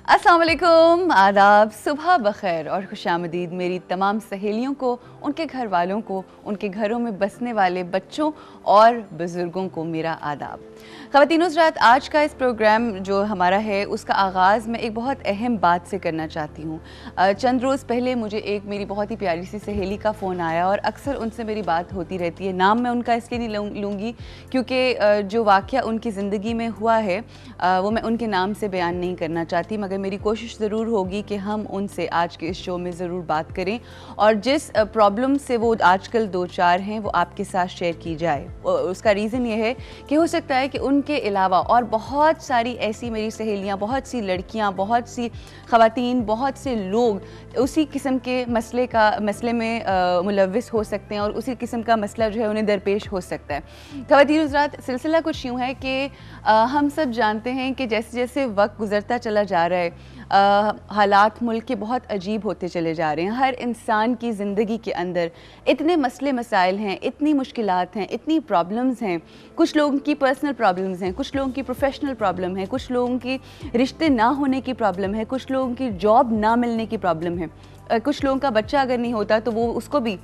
अस्सलाम वालेकुम, आदाब, सुबह बखैर और खुशामदीद मेरी तमाम सहेलियों को, उनके घर वालों को, उनके घरों में बसने वाले बच्चों और बुज़ुर्गों को मेरा आदाब। ख़वातीन हज़रात, आज का इस प्रोग्राम जो हमारा है उसका आगाज़ मैं एक बहुत अहम बात से करना चाहती हूँ। चंद रोज़ पहले मुझे एक मेरी बहुत ही प्यारी सी सहेली का फ़ोन आया और अक्सर उनसे मेरी बात होती रहती है। नाम मैं उनका इसलिए नहीं लूँगी क्योंकि जो वाक़या उनकी ज़िंदगी में हुआ है वो मैं उनके नाम से बयान नहीं करना चाहती, मगर मेरी कोशिश ज़रूर होगी कि हम उनसे आज के इस शो में ज़रूर बात करें और जिस प्रॉब्लम से वो आजकल दो चार हैं वो आपके साथ शेयर की जाए। उसका रीज़न ये है कि हो सकता है कि उनके अलावा और बहुत सारी ऐसी मेरी सहेलियाँ, बहुत सी लड़कियाँ, बहुत सी ख़वातीन, बहुत से लोग उसी किस्म के मसले में मुलव्विस हो सकते हैं और उसी किस्म का मसला जो है उन्हें दरपेश हो सकता है। ख़वातीन हज़रात, सिलसिला कुछ यूँ है कि हम सब जानते हैं कि जैसे जैसे वक्त गुज़रता चला जा रहा है हालात मुल्क के बहुत अजीब होते चले जा रहे हैं। हर इंसान की ज़िंदगी के अंदर इतने मसले मसाइल हैं, इतनी मुश्किलात हैं, इतनी प्रॉब्लम्स हैं। कुछ लोगों की पर्सनल प्रॉब्लम्स हैं, कुछ लोगों की प्रोफेशनल प्रॉब्लम है, कुछ लोगों की रिश्ते ना होने की प्रॉब्लम है, कुछ लोगों की जॉब ना मिलने की प्रॉब्लम है, कुछ लोगों का बच्चा अगर नहीं होता तो वो उसको भी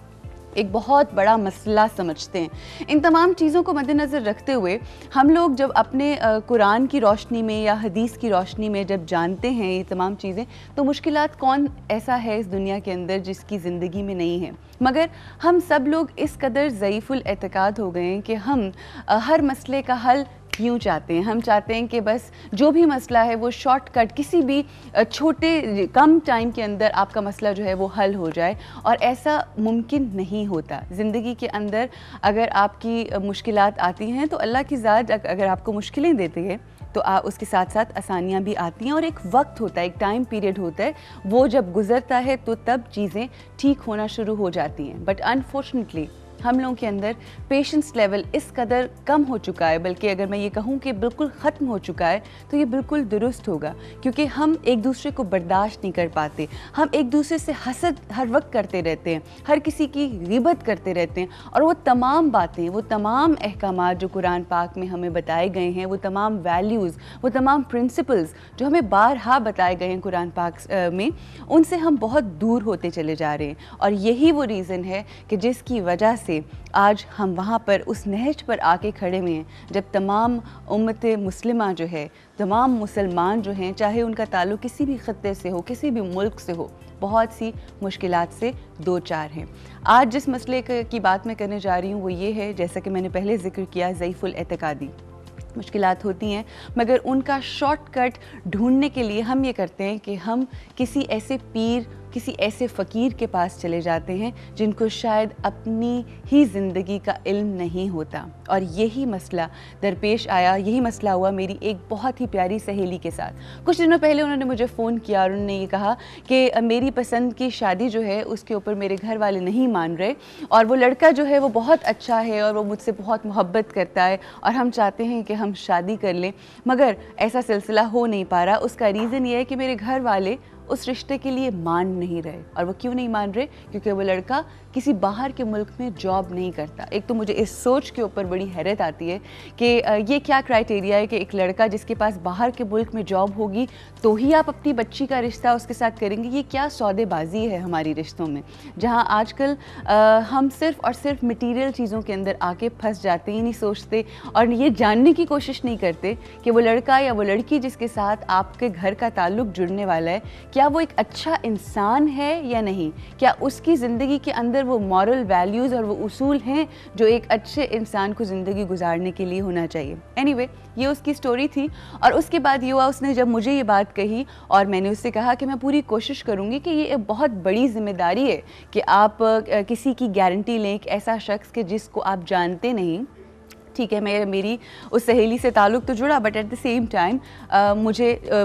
एक बहुत बड़ा मसला समझते हैं। इन तमाम चीज़ों को मद्देनज़र रखते हुए हम लोग जब अपने कुरान की रोशनी में या हदीस की रोशनी में जब जानते हैं ये तमाम चीज़ें, तो मुश्किलात कौन ऐसा है इस दुनिया के अंदर जिसकी ज़िंदगी में नहीं है। मगर हम सब लोग इस कदर ज़ईफ़ुल एतक़ाद हो गए हैं कि हम हर मसले का हल यूँ चाहते हैं। हम चाहते हैं कि बस जो भी मसला है वो शॉर्टकट, किसी भी छोटे कम टाइम के अंदर आपका मसला जो है वो हल हो जाए, और ऐसा मुमकिन नहीं होता। ज़िंदगी के अंदर अगर आपकी मुश्किलात आती हैं तो अल्लाह की ज़ात अगर आपको मुश्किलें देती है तो उसके साथ साथ आसानियाँ भी आती हैं और एक वक्त होता है, एक टाइम पीरियड होता है, वो जब गुज़रता है तो तब चीज़ें ठीक होना शुरू हो जाती हैं। बट अनफॉर्चुनेटली हम लोगों के अंदर पेशेंस लेवल इस कदर कम हो चुका है, बल्कि अगर मैं ये कहूँ कि बिल्कुल ख़त्म हो चुका है तो ये बिल्कुल दुरुस्त होगा, क्योंकि हम एक दूसरे को बर्दाश्त नहीं कर पाते। हम एक दूसरे से हसद हर वक्त करते रहते हैं, हर किसी की ग़ीबत करते रहते हैं, और वो तमाम बातें, वो तमाम अहकामात जो कुरान पाक में हमें बताए गए हैं, वो तमाम वैल्यूज़, वो तमाम प्रिंसिपल्स जो हमें बारहा बताए गए हैं कुरान पाक में, उनसे हम बहुत दूर होते चले जा रहे हैं। और यही वो रीज़न है कि जिसकी वजह से आज हम वहाँ पर उस नहज पर आके खड़े हुए हैं जब तमाम उम्मत मुस्लिमा जो है, तमाम मुसलमान जो हैं, चाहे उनका ताल्लुक़ किसी भी ख़त्ते से हो, किसी भी मुल्क से हो, बहुत सी मुश्किलात से दो चार हैं। आज जिस मसले की बात मैं करने जा रही हूँ वो ये है, जैसा कि मैंने पहले ज़िक्र किया, ज़ईफ़ुल एतक़ादी। मुश्किलात होती हैं मगर उनका शॉर्टकट ढूंढने के लिए हम ये करते हैं कि हम किसी ऐसे पीर, किसी ऐसे फ़कीर के पास चले जाते हैं जिनको शायद अपनी ही ज़िंदगी का इल्म नहीं होता। और यही मसला दरपेश आया, यही मसला हुआ मेरी एक बहुत ही प्यारी सहेली के साथ। कुछ दिनों पहले उन्होंने मुझे फ़ोन किया और उन्होंने ये कहा कि मेरी पसंद की शादी जो है उसके ऊपर मेरे घर वाले नहीं मान रहे, और वो लड़का जो है वो बहुत अच्छा है और वो मुझसे बहुत मोहब्बत करता है और हम चाहते हैं कि हम शादी कर लें, मगर ऐसा सिलसिला हो नहीं पा रहा। उसका रीज़न ये है कि मेरे घर वाले उस रिश्ते के लिए मान नहीं रहे। और वो क्यों नहीं मान रहे? क्योंकि वो लड़का किसी बाहर के मुल्क में जॉब नहीं करता। एक तो मुझे इस सोच के ऊपर बड़ी हैरत आती है कि ये क्या क्राइटेरिया है कि एक लड़का जिसके पास बाहर के मुल्क में जॉब होगी तो ही आप अपनी बच्ची का रिश्ता उसके साथ करेंगे। ये क्या सौदेबाजी है हमारी रिश्तों में, जहाँ आजकल हम सिर्फ और सिर्फ मटीरियल चीज़ों के अंदर आके फंस जाते ही नहीं सोचते और ये जानने की कोशिश नहीं करते कि वो लड़का या वो लड़की जिसके साथ आपके घर का ताल्लुक जुड़ने वाला है, क्या वो एक अच्छा इंसान है या नहीं, क्या उसकी ज़िंदगी के अंदर वो मॉरल वैल्यूज़ और वो उसूल हैं जो एक अच्छे इंसान को ज़िंदगी गुजारने के लिए होना चाहिए। एनीवे, ये उसकी स्टोरी थी। और उसके बाद ये हुआ, उसने जब मुझे ये बात कही और मैंने उससे कहा कि मैं पूरी कोशिश करूँगी कि ये एक बहुत बड़ी जिम्मेदारी है कि आप किसी की गारंटी लें, एक ऐसा शख्स के जिसको आप जानते नहीं। ठीक है, मेरी उस सहेली से ताल्लुक़ तो जुड़ा, but at the same time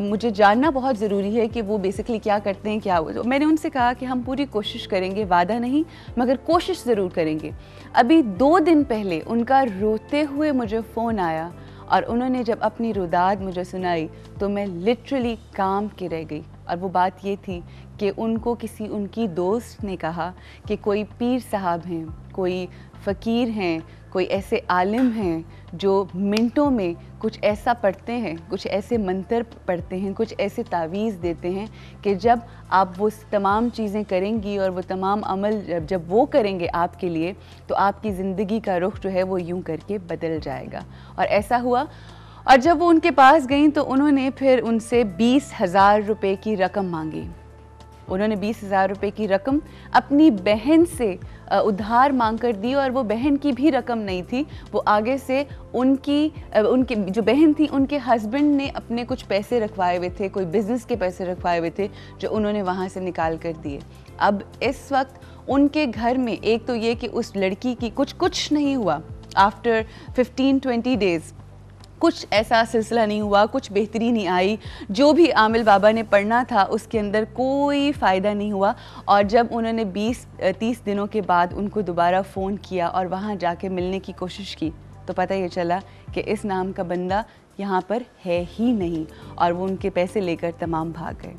मुझे जानना बहुत ज़रूरी है कि वो बेसिकली क्या करते हैं, क्या। तो मैंने उनसे कहा कि हम पूरी कोशिश करेंगे, वादा नहीं मगर कोशिश ज़रूर करेंगे। अभी 2 दिन पहले उनका रोते हुए मुझे फ़ोन आया और उन्होंने जब अपनी रुदाद मुझे सुनाई तो मैं लिटरली काम के रह गई। और वो बात ये थी कि उनको किसी उनकी दोस्त ने कहा कि कोई पीर साहब हैं, कोई फ़कीर हैं, कोई ऐसे आलिम हैं जो मिनटों में कुछ ऐसा पढ़ते हैं, कुछ ऐसे मंत्र पढ़ते हैं, कुछ ऐसे तावीज़ देते हैं कि जब आप वो तमाम चीज़ें करेंगी और वो तमाम अमल जब वो करेंगे आपके लिए तो आपकी ज़िंदगी का रुख जो है वो यूं करके बदल जाएगा। और ऐसा हुआ। और जब वो उनके पास गई तो उन्होंने फिर उनसे 20,000 रुपये की रकम मांगी। उन्होंने 20,000 रुपये की रकम अपनी बहन से उधार मांग कर दी और वो बहन की भी रकम नहीं थी। वो आगे से उनकी जो बहन थी उनके हस्बैंड ने अपने कुछ पैसे रखवाए हुए थे, कोई बिज़नेस के पैसे रखवाए हुए थे जो उन्होंने वहाँ से निकाल कर दिए। अब इस वक्त उनके घर में एक तो ये कि उस लड़की की कुछ नहीं हुआ। आफ्टर 15-20 डेज़ कुछ ऐसा सिलसिला नहीं हुआ, कुछ बेहतरी नहीं आई। जो भी आमिल बाबा ने पढ़ना था उसके अंदर कोई फ़ायदा नहीं हुआ। और जब उन्होंने 20-30 दिनों के बाद उनको दोबारा फ़ोन किया और वहाँ जाके मिलने की कोशिश की तो पता ये चला कि इस नाम का बंदा यहाँ पर है ही नहीं और वो उनके पैसे लेकर तमाम भाग गए।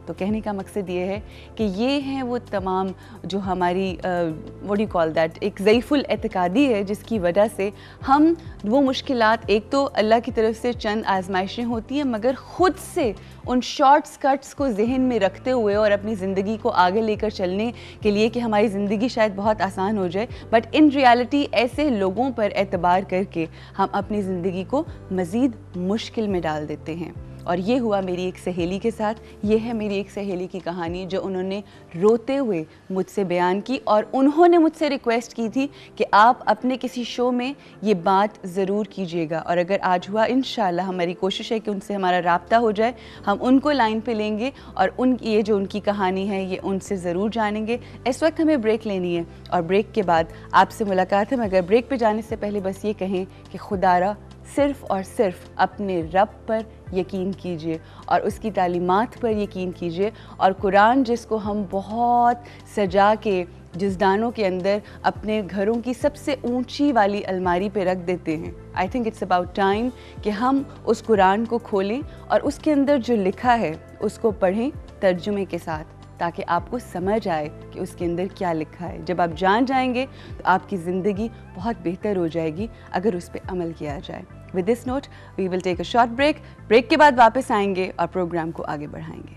तो कहने का मकसद ये है कि ये हैं वो तमाम जो हमारी व्हाट यू कॉल दैट, एक ज़ईफ़ुल एतकादी है जिसकी वजह से हम वो मुश्किलात, एक तो अल्लाह की तरफ से चंद आजमाइशें होती हैं मगर ख़ुद से उन शॉर्टकट्स को जहन में रखते हुए और अपनी ज़िंदगी को आगे लेकर चलने के लिए कि हमारी ज़िंदगी शायद बहुत आसान हो जाए, बट इन रियलिटी ऐसे लोगों पर एतबार करके हम अपनी ज़िंदगी को मज़ीद मुश्किल में डाल देते हैं। और ये हुआ मेरी एक सहेली के साथ। ये है मेरी एक सहेली की कहानी जो उन्होंने रोते हुए मुझसे बयान की और उन्होंने मुझसे रिक्वेस्ट की थी कि आप अपने किसी शो में ये बात ज़रूर कीजिएगा। और अगर आज हुआ, इंशाल्लाह हमारी कोशिश है कि उनसे हमारा राब्ता हो जाए, हम उनको लाइन पे लेंगे और ये जो उनकी कहानी है ये उनसे ज़रूर जानेंगे। इस वक्त हमें ब्रेक लेनी है और ब्रेक के बाद आपसे मुलाकात है, मगर ब्रेक पे जाने से पहले बस ये कहें कि खुदारा सिर्फ़ और सिर्फ अपने रब पर यकीन कीजिए और उसकी तालीमात पर यकीन कीजिए। और कुरान जिसको हम बहुत सजा के जज़दानों के अंदर अपने घरों की सबसे ऊंची वाली अलमारी पे रख देते हैं, I think it's about time कि हम उस कुरान को खोलें और उसके अंदर जो लिखा है उसको पढ़ें तर्जुमे के साथ, ताकि आपको समझ आए कि उसके अंदर क्या लिखा है। जब आप जान जाएंगे तो आपकी ज़िंदगी बहुत बेहतर हो जाएगी अगर उस पर अमल किया जाए। With this note we will take a short break. Break के बाद वापस आएंगे और प्रोग्राम को आगे बढ़ाएंगे।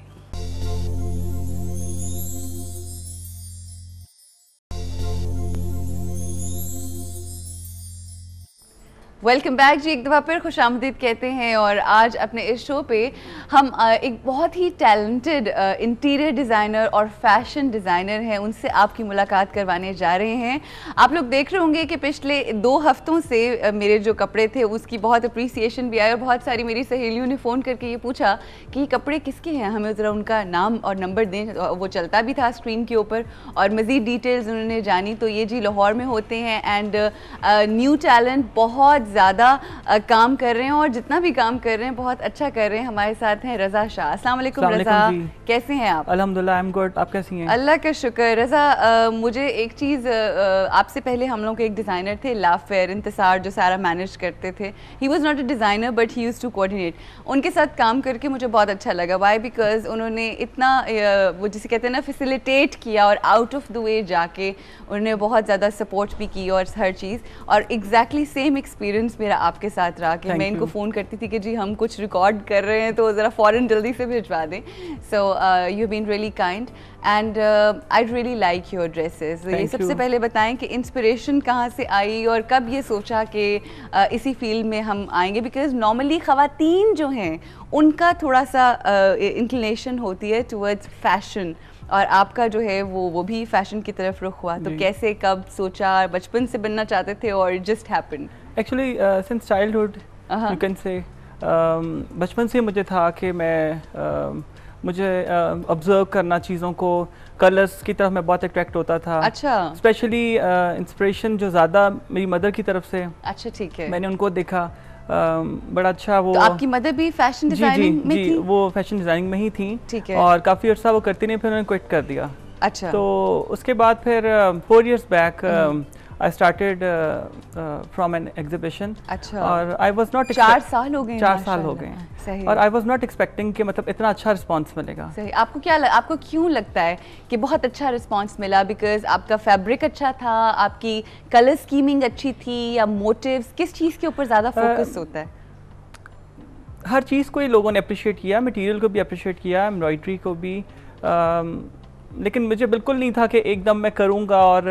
वेलकम बैक जी, एक दफ़ा फिर खुशामदीद कहते हैं। और आज अपने इस शो पे हम एक बहुत ही टैलेंटेड इंटीरियर डिज़ाइनर और फैशन डिज़ाइनर हैं, उनसे आपकी मुलाकात करवाने जा रहे हैं। आप लोग देख रहे होंगे कि पिछले 2 हफ्तों से मेरे जो कपड़े थे उसकी बहुत अप्रिसिएशन भी आई और बहुत सारी मेरी सहेलियों ने फ़ोन करके ये पूछा कि ये कपड़े किसके हैं, हमें ज़रा उनका नाम और नंबर दें। वो चलता भी था स्क्रीन के ऊपर और मज़ीद डिटेल्स उन्होंने जानी। तो ये जी लाहौर में होते हैं एंड न्यू टैलेंट, बहुत ज़्यादा काम कर रहे हैं और जितना भी काम कर रहे हैं बहुत अच्छा कर रहे हैं। हमारे साथ हैं रज़ा शाह। अस्सलाम वालेकुम रज़ा, कैसे हैं आप? अल्हम्दुलिल्लाह, आई एम गुड। आप कैसी हैं? अल्लाह का शुक्र। रज़ा, मुझे एक चीज़, आपसे पहले हम लोग के एक डिज़ाइनर थे लाफेयर इंतसार, जो सारा मैनेज करते थे। He was not a designer but he use to coordinate. उनके साथ काम करके मुझे बहुत अच्छा लगा। वाई? बिकॉज उन्होंने इतना वो जिसे कहते हैं ना फैसिलिटेट किया और आउट ऑफ द वे जाके उन्होंने बहुत ज़्यादा सपोर्ट भी की और हर चीज़। और एग्जैक्टली सेम एक्सपीरियंस मेरा आपके साथ रहा कि मैं इनको फ़ोन करती थी कि जी हम कुछ रिकॉर्ड कर रहे हैं तो ज़रा फ़ौरन जल्दी से भिजवा दें। So you been really kind and I really like your dresses. ये सबसे पहले बताएं कि इंस्पिरेशन कहाँ से आई और कब ये सोचा कि इसी फील्ड में हम आएंगे? बिकॉज नॉर्मली ख़वातीन जो हैं उनका थोड़ा सा इंक्लिनेशन होती है टुवर्ड्स फैशन, और आपका जो है वो भी फैशन की तरफ रुख हुआ। तो कैसे, कब सोचा? बचपन से बनना चाहते थे और just happened? Actually since childhood you can say, बचपन से मुझे था कि मैं मुझे ऑब्जर्व करना चीज़ों को, कलर्स की तरफ मैं बहुत अट्रैक्ट होता था। अच्छा। स्पेशली इंस्पिरेशन जो ज़्यादा मेरी मदर की तरफ से। अच्छा, ठीक है। मैंने उनको देखा बड़ा अच्छा वो। तो आपकी मदर भी फैशन डिजाइनिंग में थी? वो फैशन डिजाइनिंग में ही थी। ठीक है। और काफ़ी अर्सा वो करती नहीं, फिर उन्होंने क्विट कर दिया। अच्छा। तो उसके बाद फिर 4 years back I started from an exhibition. अच्छा। और आई वाज नॉट 4 साल हो गए? 4 साल हो गए। सही। और आई वाज नॉट एक्सपेक्टिंग कि मतलब इतना अच्छा रिस्पांस मिलेगा। सही। आपको क्या आपको क्यों लगता है कि बहुत अच्छा रिस्पांस मिला? बिकॉज आपका फैब्रिक अच्छा था, आपकी कलर स्कीमिंग अच्छी थी, या मोटिव्स, किस चीज़ के ऊपर ज़्यादा फोकस होता है? हर चीज़ को ही लोगों ने अप्रिशिएट किया, मटेरियल को भी अप्रिशिएट किया, एम्ब्रॉयडरी को भी। लेकिन मुझे बिल्कुल नहीं था कि एकदम मैं करूँगा और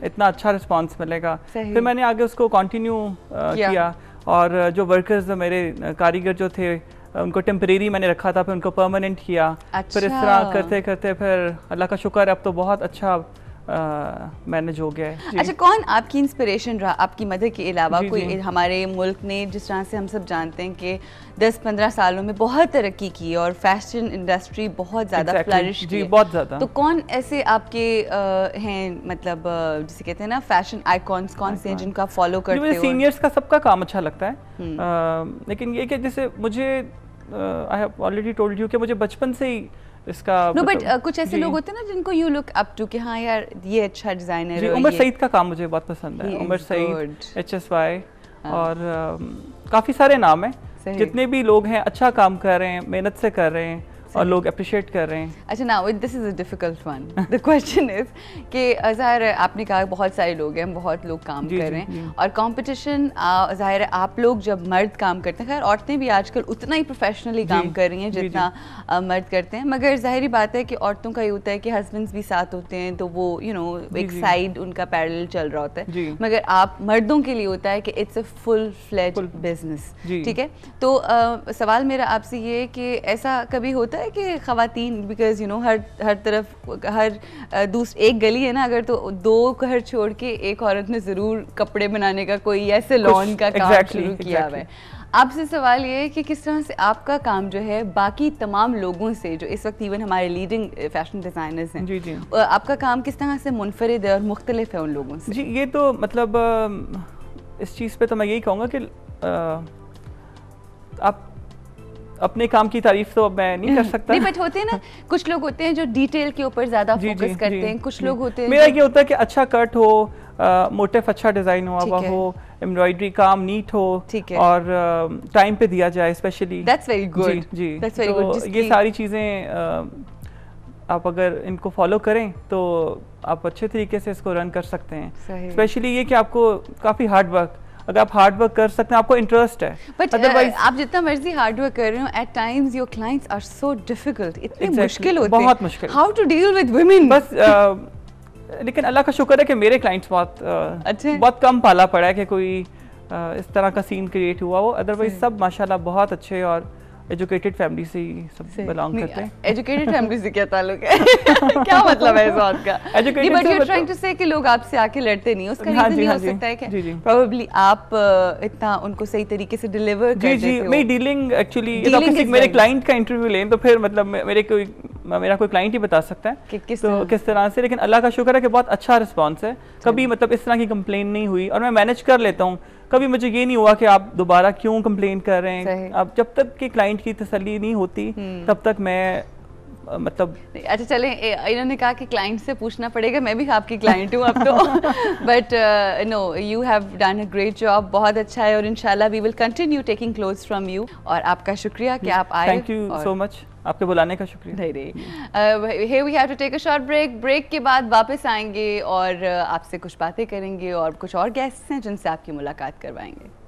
इतना अच्छा रिस्पांस मिलेगा। फिर मैंने आगे उसको कंटिन्यू किया। और जो वर्कर्स, मेरे कारीगर जो थे, उनको टेम्परेरी मैंने रखा था, फिर उनको परमानेंट किया। अच्छा। फिर इस तरह करते करते फिर अल्लाह का शुक्र है अब तो बहुत अच्छा मैनेज हो गया है। अच्छा, कौन आपकी इंस्पिरेशन रहा आपकी मदर के अलावा? कोई जी। हमारे मुल्क ने जिस तरह से हम सब जानते हैं कि 10-15 सालों में बहुत तरक्की की और फैशन इंडस्ट्री बहुत ज़्यादा फ्लरिश की, बहुत ज़्यादा। तो कौन ऐसे आपके हैं, मतलब जिसे कहते हैं ना फैशन आइकॉन्स, कौन से हैं जिनको आप फॉलो करते हो? सीनियर्स का सबका काम अच्छा लगता है, लेकिन ये कि जैसे मुझे I have already told you कि मुझे बचपन से ही इसका बट कुछ ऐसे लोग होते हैं ना जिनको यू लुक अप टू कि हाँ यार ये अच्छा डिजाइनर है। उमर सईद का काम मुझे बहुत पसंद है। उमर सईद, HSY और काफ़ी सारे नाम हैं। जितने भी लोग हैं अच्छा काम कर रहे हैं, मेहनत से कर रहे हैं और लोग अप्रिशिएट कर रहे हैं। अच्छा, now this is a difficult one. The question is कि ज़ाहिर है आपने कहा बहुत सारे लोग हैं, बहुत लोग काम कर रहे हैं और कंपटीशन, ज़ाहिर है आप लोग जब मर्द काम करते हैं, खैर औरतें भी आजकल उतना ही प्रोफेशनली काम कर रही हैं जितना मर्द करते हैं, मगर ज़ाहिरी बात है कि औरतों का ये होता है कि हस्बैंड्स भी साथ होते हैं तो वो एक साइड उनका पैरेलल चल रहा होता है, मगर आप मर्दों के लिए होता है कि it's a full fledged business. ठीक है, तो सवाल मेरा आपसे ये है कि ऐसा कभी होता है कि ख़वातीन, बिकॉज हर तरफ एक गली है ना, अगर तो 2 घर छोड़ के एक औरत ने ज़रूर कपड़े बनाने का कोई ऐसे लॉन का काम शुरू किया हुआ है। आपसे सवाल ये है कि किस तरह से आपका काम जो है बाकी तमाम लोगों से, जो इस वक्त इवन हमारे लीडिंग फैशन डिज़ाइनर्स हैं, आपका काम किस तरह से मुनफरिद है और मुख्तलिफ है उन लोगों से? जी, ये तो मतलब इस चीज़ पे तो मैं यही कहूँगा कि आप अपने काम की तारीफ तो मैं नहीं कर सकता। नहीं, बट होते हैं ना कुछ लोग होते हैं जो डिटेल के ऊपर ज्यादा फोकस करते हैं, कुछ लोग होते हैं। मेरा ये होता है कि अच्छा कट हो, मोटिफ अच्छा डिजाइन हुआ हो, एम्ब्रॉयडरी काम नीट हो और टाइम पे दिया जाए स्पेशली। That's very good. जी, दैट्स वेरी गुड। ये सारी चीज़ें आप अगर इनको फॉलो करें तो आप अच्छे तरीके से इसको रन कर सकते हैं। स्पेशली ये कि आपको काफ़ी हार्ड वर्क, अगर आप हार्ड वर्क कर सकते हैं, आपको इंटरेस्ट है, बट अदरवाइज आप जितना मर्जी हार्ड वर्क कर रहे हो, at times your clients are so difficult, इतने मुश्किल होते हैं, बहुत मुश्किल। How to deal with women? बस लेकिन अल्लाह का शुक्र है कि मेरे क्लाइंट्स बहुत कम पाला पड़ा है कि कोई इस तरह का सीन क्रिएट हुआ हो। अदरवाइज सब माशाल्लाह बहुत अच्छे और एजुकेटेड फैमिली से ही सब बिलोंग करते हैं। एजुकेटेड फैमिली से क्या ताल्लुक है? क्या मतलब है इस बात का? Educated, but you are trying to say कि लोग आपसे आके लड़ते नहीं, उसका रीजन ये हो सकता है कि प्रोबेबली आप इतना उनको सही तरीके से डिलीवर कर देते हो। मैं डीलिंग एक्चुअली, ये तो किसी मेरे क्लाइंट का इंटरव्यू लें तो फिर मतलब मेरा कोई क्लाइंट ही बता सकता है कि किस तरह से। लेकिन अल्लाह का शुक्र है कि बहुत अच्छा रिस्पॉन्स है, कभी मतलब इस तरह की कंप्लेन नहीं हुई और मैं मैनेज कर लेता हूँ। कभी मुझे ये नहीं हुआ कि आप दोबारा क्यों कंप्लेन कर रहे सही। हैं। अब जब तक कि क्लाइंट की तसल्ली नहीं होती तब तक मैं मतलब अच्छा चलें, इन्होंने कहा कि क्लाइंट से पूछना पड़ेगा, मैं भी आपकी क्लाइंट हूँ अब तो। But no, you have done a great job, बहुत अच्छा है, और इंशाल्लाह we will continue taking clothes from you. और आपका शुक्रिया कि आप आए। थैंक यू सो मच, आपके बुलाने का शुक्रिया। नहीं, here we have to take a short break। Break के बाद वापस आएंगे और आपसे कुछ बातें करेंगे और कुछ और गेस्ट्स हैं जिनसे आपकी मुलाकात करवाएंगे।